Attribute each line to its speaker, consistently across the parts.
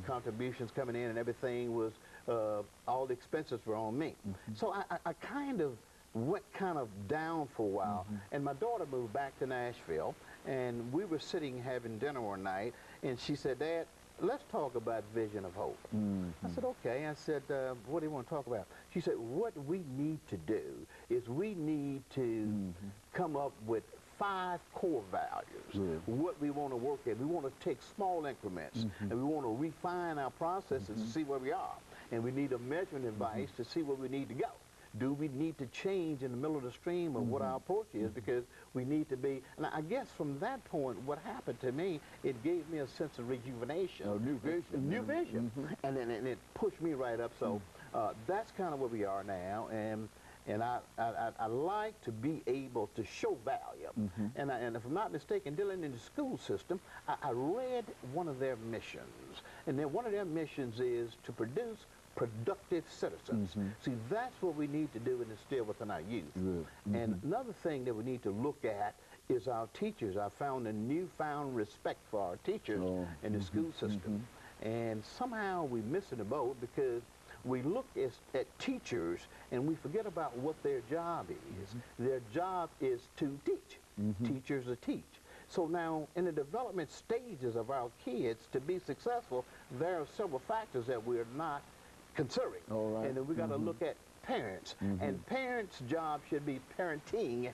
Speaker 1: contributions coming in and everything was, all the expenses were on me. So I kind of went kind of down for a while, and my daughter moved back to Nashville, and we were sitting having dinner one night, and she said, "Dad, let's talk about vision of hope." I said, "Okay." I said, "What do you want to talk about?" She said, "What we need to do is we need to come up with 5 core values, what we want to work at. We want to take small increments, and we want to refine our processes to see where we are. And we need a measuring device to see where we need to go. Do we need to change in the middle of the stream of what our approach is, because we need to be," and I guess from that point, what happened to me, it gave me a sense of rejuvenation.
Speaker 2: A new vision.
Speaker 1: New vision. And then it pushed me right up. So that's kind of where we are now. And I like to be able to show value. And if I'm not mistaken, dealing in the school system, I read one of their missions. And then one of their missions is to produce productive citizens. See, that's what we need to do and instill within our youth. And another thing that we need to look at is our teachers. I found a newfound respect for our teachers in the school system. And somehow we're missing the boat, because we look at teachers and we forget about what their job is. Their job is to teach. Teachers are teach. So now, in the development stages of our kids, to be successful, there are several factors that we're not considering. And then we got to look at parents. And parents' job should be parenting.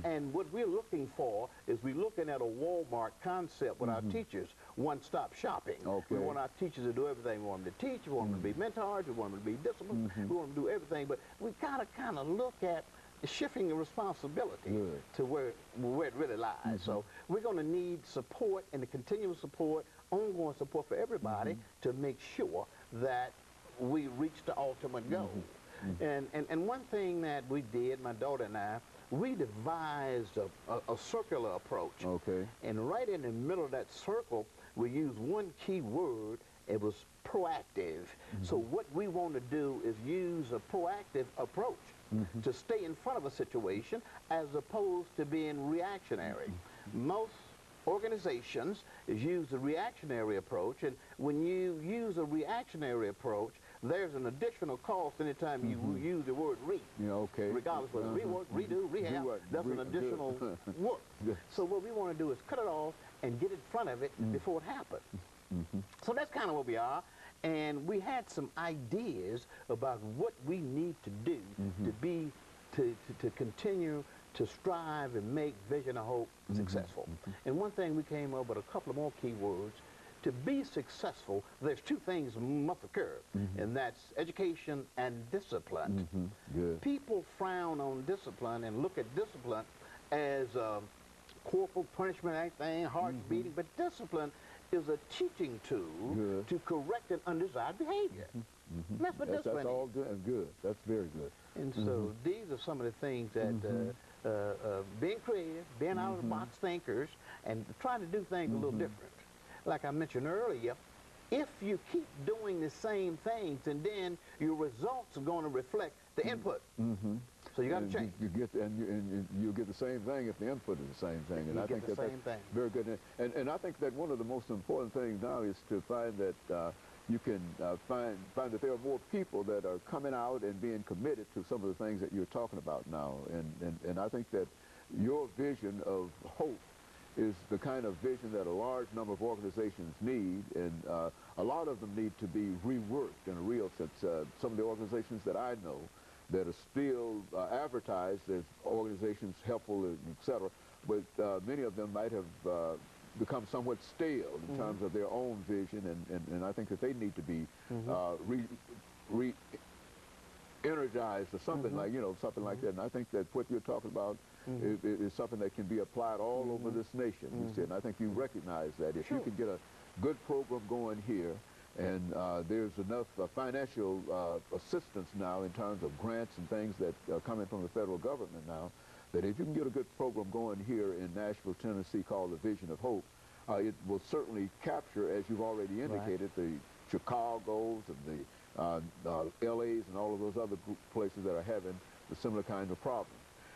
Speaker 1: And what we're looking for is we're looking at a Walmart concept with our teachers, one-stop shopping. We want our teachers to do everything. We want them to teach, we want them to be mentors, we want them to be disciplined, we want them to do everything. But we got to kind of look at shifting the responsibility to where it really lies. So we're going to need support, and the continuous support, ongoing support for everybody to make sure that we reach the ultimate goal. And one thing that we did, my daughter and I, we devised a circular approach. And right in the middle of that circle, we used one key word. It was proactive. So what we want to do is use a proactive approach to stay in front of a situation, as opposed to being reactionary. Most organizations use a reactionary approach, and when you use a reactionary approach, there's an additional cost anytime you use the word re. Regardless whether rework, redo, rehab, that's an additional work. So what we want to do is cut it off and get in front of it before it happens. So that's kind of where we are. And we had some ideas about what we need to do to continue to strive and make Vision of Hope successful. And one thing, we came up with a couple of more key words. To be successful, there's 2 things must occur, and that's education and discipline. People frown on discipline and look at discipline as corporal punishment, thing, heart beating, but discipline is a teaching tool to correct an undesired behavior. That's what discipline is.
Speaker 2: That's all good. That's very good.
Speaker 1: And so these are some of the things that being creative, being out of the box thinkers, and trying to do things a little different. Like I mentioned earlier, if you keep doing the same things, and then your results are going to reflect the input. So you got to change.
Speaker 2: You'll get the same thing if the input is the same thing. And I think that's very good. And I think that one of the most important things now is to find that you can find that there are more people that are coming out and being committed to some of the things that you're talking about now. And I think that your vision of hope is the kind of vision that a large number of organizations need, and a lot of them need to be reworked in a real sense. Some of the organizations that I know that are still advertised as organizations helpful, etc., but many of them might have become somewhat stale in terms of their own vision, and I think that they need to be energized or something like, something like that. And I think that what you're talking about is something that can be applied all over this nation. You see, and I think you recognize that if you can get a good program going here, and there's enough financial assistance now in terms of grants and things that are coming from the federal government now, that if you can get a good program going here in Nashville, Tennessee, called the Vision of Hope, it will certainly capture, as you've already indicated, the Chicagos and the LAs and all of those other places that are having the similar kind of problem.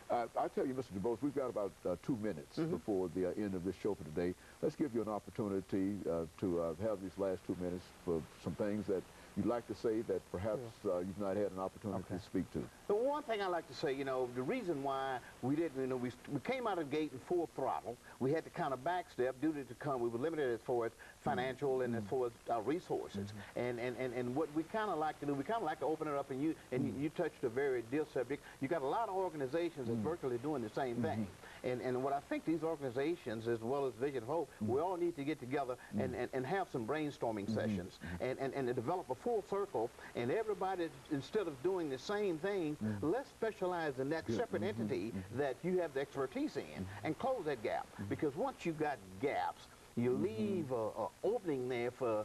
Speaker 2: I tell you, Mr. DuBose, we've got about 2 minutes before the end of this show for today. let's give you an opportunity to have these last 2 minutes for some things that you'd like to say that perhaps you've not had an opportunity to speak to.
Speaker 1: The one thing I like to say, the reason why we didn't, we came out of the gate in full throttle. We had to kind of backstep due to we were limited as far as financial and as far as our resources. And what we kind of like to do, we kind of like to open it up, and you touched a very dear subject. You got a lot of organizations that's virtually doing the same thing. And what I think these organizations, as well as Vision of Hope, we all need to get together and have some brainstorming sessions and to develop a full circle, and everybody, instead of doing the same thing, let's specialize in that separate entity that you have the expertise in and close that gap. Because once you got gaps, you leave an opening there for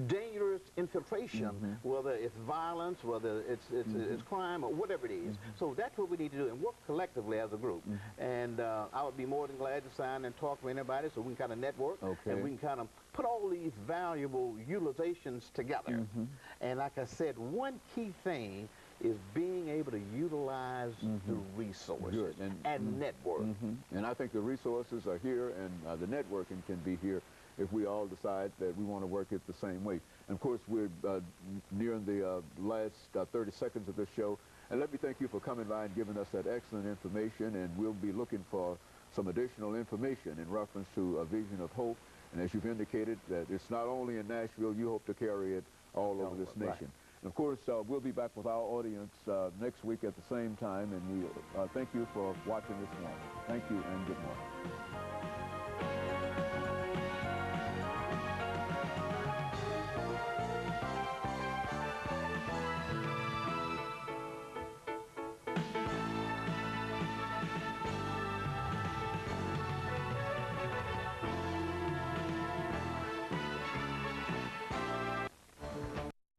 Speaker 1: dangerous infiltration, whether it's violence, whether it's crime, or whatever it is. So that's what we need to do, and work collectively as a group. And I would be more than glad to sign and talk to anybody so we can kind of network, and we can kind of put all these valuable utilizations together. And like I said, one key thing is being able to utilize the resources and network.
Speaker 2: And I think the resources are here, and the networking can be here if we all decide that we want to work it the same way. And of course, we're nearing the last 30 seconds of this show. And let me thank you for coming by and giving us that excellent information. And we'll be looking for some additional information in reference to a Vision of Hope. And as you've indicated, that it's not only in Nashville, you hope to carry it all over this nation. And of course, we'll be back with our audience next week at the same time. And we thank you for watching this morning. Thank you and good morning.